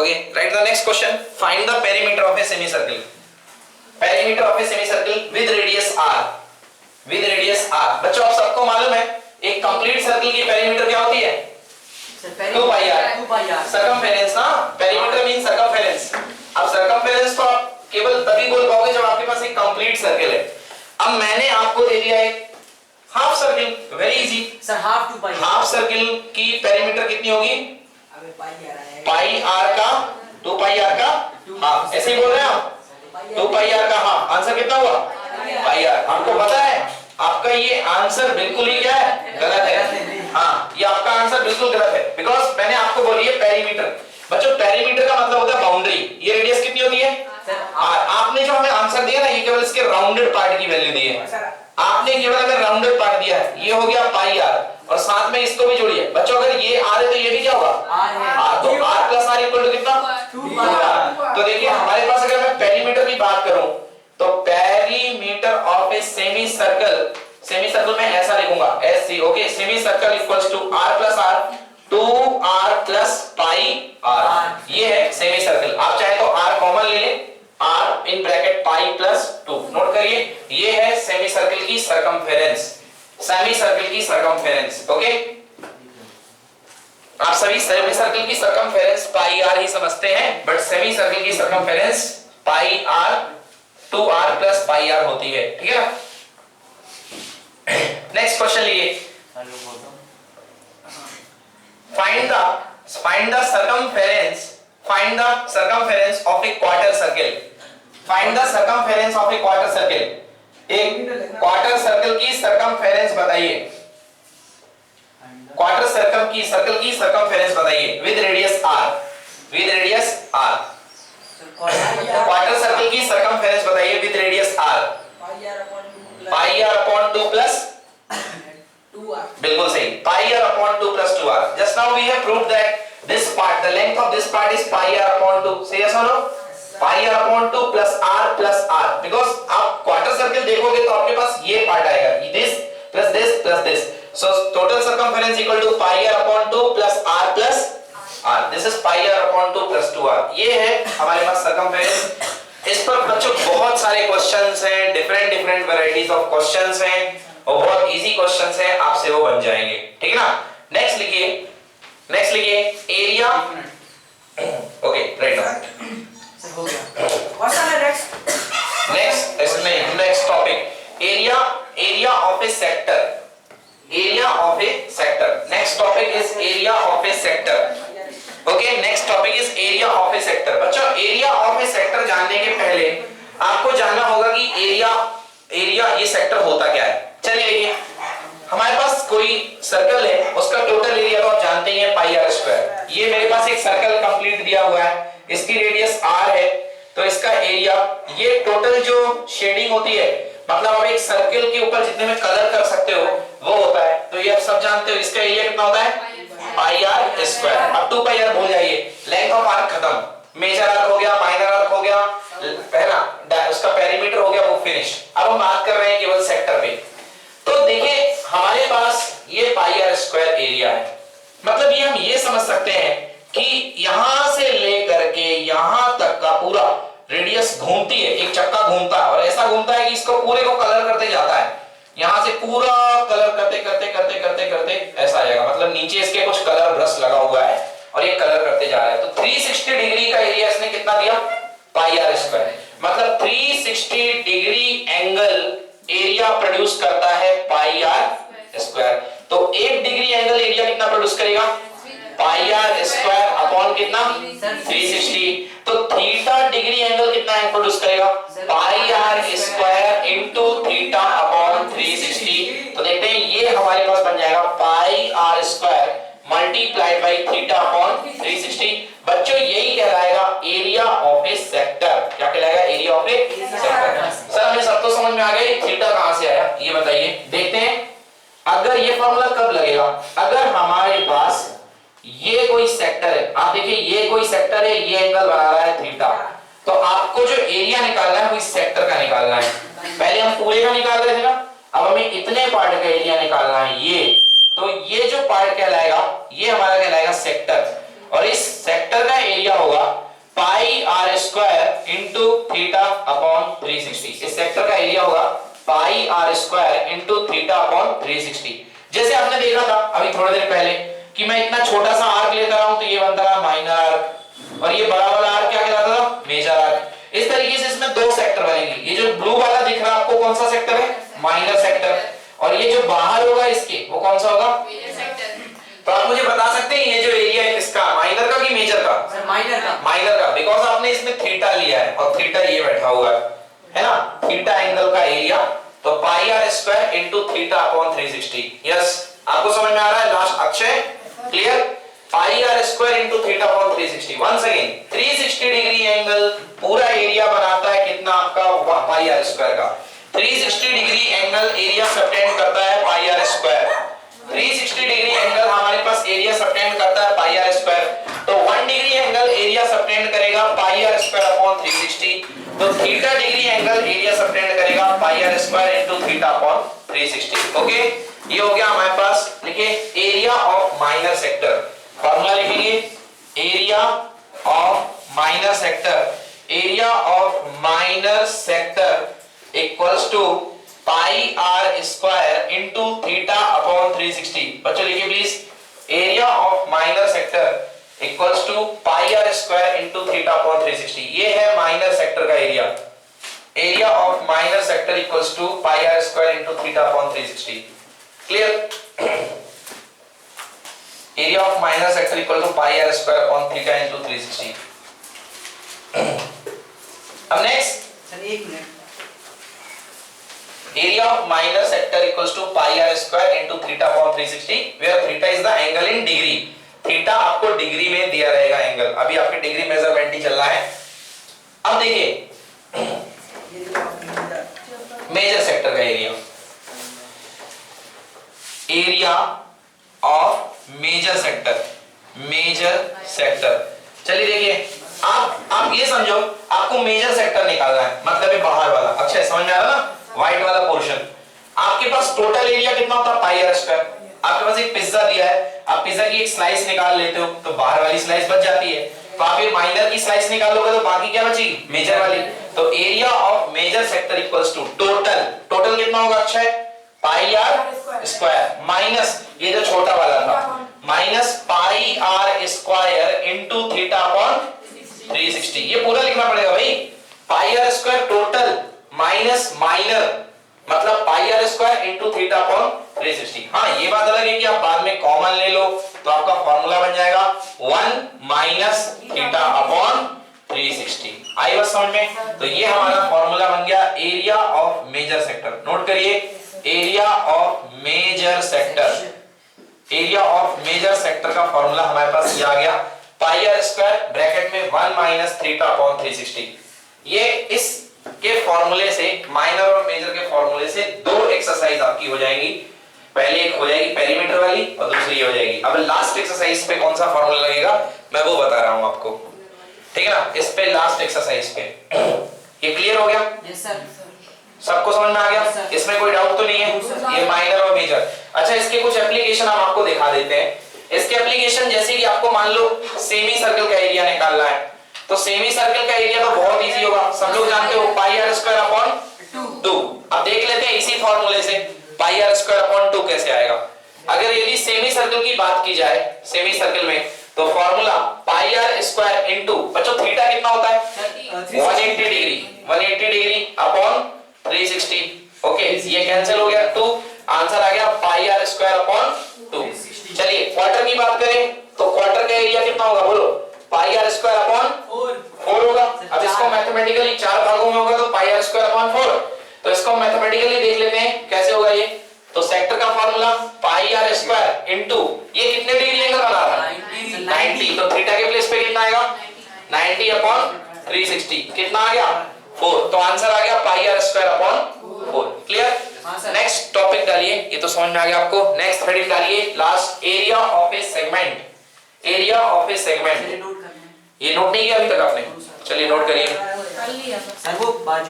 Okay, right the next question, find the perimeter of a semi circle, perimeter of a semi circle with radius r, with radius r। बच्चों आप सबको मालूम है एक complete circle की perimeter क्या होती है? 2 पाई r, सर्कमफेरेंस ना, पेरीमीटर मींस सर्कमफेरेंस। अब सर्कमफेरेंस तो आप केवल तभी बोल पाओगे जब आपके पास एक कंप्लीट सर्कल है। अब मैंने आपको दे दिया एक half circle, very easy sir, half 2 पाई, हाफ सर्कल की पेरीमीटर कितनी होगी? अबे पाई आ रहा है, पाई r का 2 पाई r का हाफ, ऐसे ही बोल रहे हैं आप, 2 पाई r का हाफ। आंसर कितना हुआ? पाई r। हमको पता है आपका ये आंसर बिल्कुल ही क्या है? गलत है। हाँ, ये आपका आंसर बिल्कुल गलत है, बिकॉज मैंने आपको बोली है पेरीमीटर। बच्चों पेरीमीटर का मतलब होता है बाउंड्री। ये रेडियस कितनी होती है? आपने जो हमें आंसर दिया ना, ये केवल इसके राउंडेड पार्ट की वैल्यू दी है। आपने केवल अगर राउंडेड पार्ट दिया है, ये हो गया पाई r, और साथ में इसको भी जोड़िए। बच्चों अगर ये r है तो ये भी क्या होगा? r। तो r plus r equal to कितना? 2r। तो देखिए हमारे पास अगर मैं पेरीमीटर की बात करूं तो perimeter of a semi circle, semi circle में ऐसा लिखूंगा SC, okay, semi circle equals to r plus r, 2r plus pi r। ये है सेमी सर्कल। आप चाहे तो r कॉमन ले लें, r in bracket pi plus 2। Note करिए, ये है सेमी सर्कल की सरकमफेरेंस, सेमी सर्कल की सरकमफेरेंस। ओके, आप सभी सेमी सर्कल की सरकमफेरेंस पाई r ही समझते हैं, बट सेमी सर्कल की सरकमफेरेंस पाई r 2r plus pi r होती है। ठीक है, नेक्स्ट क्वेश्चन लीजिए, find the circumference, find the circumference of a quarter circle, find the circumference of a quarter circle। एक क्वार्टर सर्कल की सरकमफेरेंस बताइए, quarter circle की सरकमफेरेंस बताइए with radius r, with radius r। Quarter circle की circumference बताइए with radius r, pi r upon 2 plus 2r, बिल्कुल सही, pi r upon 2 plus 2r। Just now we have proved that this part, the length of this part is pi r upon 2, say yes or no? pi r upon 2 plus r, because आप quarter circle देखोगे तो आपके पास ये part आएगा, this plus this plus this, so total circumference equal to pi r upon 2 plus r, this is pi r upon 2 plus 2r। ये है हमारे पास circumference। इस पर बच्चों बहुत सारे क्वेश्चंस हैं, डिफरेंट वैरायटीज ऑफ क्वेश्चंस हैं, और बहुत इजी क्वेश्चंस हैं, आपसे वो बन जाएंगे। ठीक है ना, नेक्स्ट लिखिए, एरिया, ओके राइट डाउन, हो गया। व्हाट्स द नेक्स्ट इसमें next topic area of A sector, area of A sector. Next topic is area of A sector. Okay, next topic is area of A sector. बच्चों area of A sector जानने के पहले आपको जानना होगा कि area ये सेक्टर होता क्या है। चलिए देखिए, हमारे पास कोई सर्कल है, उसका टोटल एरिया तो आप जानते ही हैं पाई r स्क्वायर। ये मेरे पास एक सर्कल कंप्लीट दिया हुआ है, इसकी रेडियस r है, तो इसका एरिया, ये टोटल जो शेडिंग होती है, मतलब आप एक सर्कल के ऊपर जितने में कलर कर सकते हो वो होता है, तो ये आप सब जानते हो। इसका एरिया कितना होता है? पाई r स्क्वायर। अब 2 पाई r भूल जाइए, लेंथ ऑफ आर्क खत्म, मेजर आर्क हो गया, माइनर आर्क हो गया, पहला उसका पेरीमीटर हो गया, वो फिनिश। अब हम बात कर रहे हैं केवल सेक्टर पे। तो देखिए हमारे पास ये पाई r स्क्वायर एरिया है, मतलब ये हम ये समझ सकते हैं कि यहां से लेकर के यहां तक का पूरा रेडियस घूमती है, एक चक्का घूमता है, और ऐसा घूमता है कि इसको पूरे को कलर करते जाता है, यहां से पूरा कलर करते करते करते करते करते ऐसा आएगा, मतलब नीचे इसके कुछ कलर ब्रश लगा हुआ है और ये कलर करते जा रहा है। तो 360 डिग्री का एरिया इसने कितना दिया? पाई r स्क्वायर, मतलब 360 डिग्री एंगल एरिया प्रोड्यूस करता है पाई r स्क्वायर। तो 1 डिग्री एंगल एरिया कितना प्रोड्यूस करेगा? पाई r स्क्वायर अपॉन कितना? 360। तो थीटा डिग्री एंगल कितना प्रोड्यूस करेगा? पाई r square into theta upon 360। तो देखते हैं ये हमारे पास बन जाएगा पाई r square multiplied by theta upon 360। बच्चों यही कहलाएगा एरिया ऑफ ए सेक्टर। क्या कहलाएगा? Area of A sector. Sir हमें सब तो समझ में आ गया, थीटा कहां से आया ये बताइए। देखते हैं अगर ये फॉर्मूला कब लगेगा, अगर हमारे पास ये कोई सेक्टर है, आप देखिए ये कोई सेक्टर है, ये एंगल बना रहा है थीटा, तो आपको जो एरिया निकालना है वो इस सेक्टर का निकालना है। पहले हम पूरे का निकाल रहे थे ना, अब हमें इतने पार्ट का एरिया निकालना है। ये तो ये जो पार्ट कहलाएगा ये हमारा कहलाएगा सेक्टर, और इस सेक्टर का एरिया होगा इंटू थीटा अपॉन 360। इस सेक्टर का एरिया होगा pi are square into theta upon 360। जैसे आपने देखा था अभी थोड़ी देर पहले कि मैं इतना छोटा सा आर्क लेता रहा हूं तो ये बनता रहा माइनर आर्क, और ये बड़ा वाला आर्क क्या कहलाता था, मेजर आर्क। इस तरीके से इसमें दो सेक्टर बनेंगे। ये जो ब्लू वाला दिख रहा है आपको कौन सा सेक्टर है, माइनर सेक्टर, और ये जो बाहर होगा इसके वो कौन सा होगा, मेजर सेक्टर। तो आप मुझे बता सकते हैं ये जो एरिया है किसका, माइनर का कि मेजर का, माइनर का, माइनर का, बिकॉज आपने इसमें थीटा लिया है और थीटा ये बैठा हुआ है ना, थीटा एंगल का एरिया, तो pi are square into theta upon 360। Yes, आपको समझ में आ रहा है last Akshay, clear, pi are square into theta upon 360। Once again 360 degree angle पूरा एरिया बनाता है कितना आपका, पाई आर स्क्वायर का 360 डिग्री एंगल एरिया सबटेंड करता है पाई आर स्क्वायर। 360 डिग्री एंगल हमारे पास एरिया सबटेंड करता है पाई आर स्क्वायर, तो 1 डिग्री एंगल एरिया सबटेंड करेगा पाई आर स्क्वायर अपॉन 360, तो theta degree angle area subtend करेगा pi are square into theta upon 360। Okay, ये हो गया हमारे पास। लिखिए area of minor sector, formula लिखेंगे area of minor sector, area of minor sector equals to pi are square into theta upon 360। बच्चों लिखिए please, area of minor sector equals to pi are square into theta upon 360। ये है minor sector का area, area of minor sector equals to pi are square into theta upon 360। Clear, area of minor sector equal to pi are square upon theta into 360। अब next sir एक minute, area of minor sector equals to pi r square into theta upon 360 where theta is the angle in degree। theta आपको degree में दिया रहेगा angle, अभी आपके degree measurement ही चल रहा है। अब देखिए मेजर सेक्टर का area, area of major sector, major sector, चलिए देखिए आप ये समझो आपको मेजर सेक्टर निकालना है, मतलब ये बाहर वाला, अच्छा समझ में आ रहा ना, व्हाइट वाला पोर्शन। आपके पास टोटल एरिया कितना होता है, पाई आर स्क्वायर। आपके पास एक पिज्जा दिया है, आप पिज्जा की एक स्लाइस निकाल लेते हो तो बाहर वाली स्लाइस बच जाती है, तो आप ये माइनर की स्लाइस निकालोगे तो बाकी क्या बचेगी, मेजर वाली। तो area of major sector equals to total, total कितना होगा Akshay, pi are square minus ये जो छोटा वाला था, minus pi are square into theta upon 360। ये पूरा लिखना पड़ेगा भाई, pi are square total minus minor, मतलब pi are square into theta upon 360। हाँ ये बात अलग है कि आप बाद में कॉमन ले लो तो आपका फॉर्मूला बन जाएगा 1 माइनस थीटा अपॉन 360। आई बात समझ में, तो ये हमारा फॉर्मूला बन गया area of major sector. Note करिए area of major sector, area of major sector का फॉर्मूला हमारे पास ये आ गया, पाई आर स्क्वायर ब्रैकेट में 1 माइनस थीटा अपॉन 360। ये इस के फॉर्मूले से, माइनर और मेजर के फॉर्मूले से दो एक्सरसाइज आपकी हो जाएंगी, पहले एक हो जाएगी पेरीमीटर वाली और दूसरी हो जाएगी। अब लास्ट एक्सरसाइज पे कौन सा फॉर्मूला लगेगा मैं वो बता रहा हूं आपको, ठीक है ना, इस पे लास्ट एक्सरसाइज पे। ये क्लियर हो गया? यस सर, सबको समझ में आ गया? इसमें कोई डाउट तो नहीं है? ये माइनर और मेजर। अच्छा इसके कुछ एप्लीकेशन हम आपको दिखा देते हैं। इसके एप्लीकेशन जैसे कि आपको मान लो सेमी सर्कल का एरिया निकालना है, तो सेमी सर्कल का एरिया तो बहुत इजी होगा, सब लोग जानते हो पाई आर स्क्वायर अपॉन 2। अब देख लेते हैं इसी फॉर्मूले से पाई आर स्क्वायर अपॉन 2 कैसे आएगा। अगर यदि सेमी सर्कल की बात की जाए, सेमी सर्कल में तो formula pi are square into, बच्चों थीटा कितना होता है 180 डिग्री, 180 डिग्री अपॉन 360। ओके ये कैंसिल हो गया, 2 आंसर आ गया पाई आर स्क्वायर अपॉन 2। चलिए क्वार्टर की बात करें तो क्वार्टर का एरिया कितना होगा बोलो, पाई आर स्क्वायर अपॉन 4 होगा। अब इसको मैथमेटिकली 4 भागों में होगा तो पाई आर स्क्वायर अपॉन 4, तो इसको मैथमेटिकली देख लेते हैं कैसे होगा ये। तो सेक्टर का formula pi are square into ये कितने डिग्री एंगल बना रहा है 90, तो थीटा के प्लेस पे कितना आएगा 90 अपॉन 360, कितना आ गया 4, तो आंसर आ गया pi are square upon 4। Clear? Next topic डालिए, ये तो समझ में आ गया आपको। नेक्स्ट हेडिंग डालिए last, area of a segment, area of a segment. ये नोट नहीं किया अभी तक आपने? चलिए नोट करिए। सर वो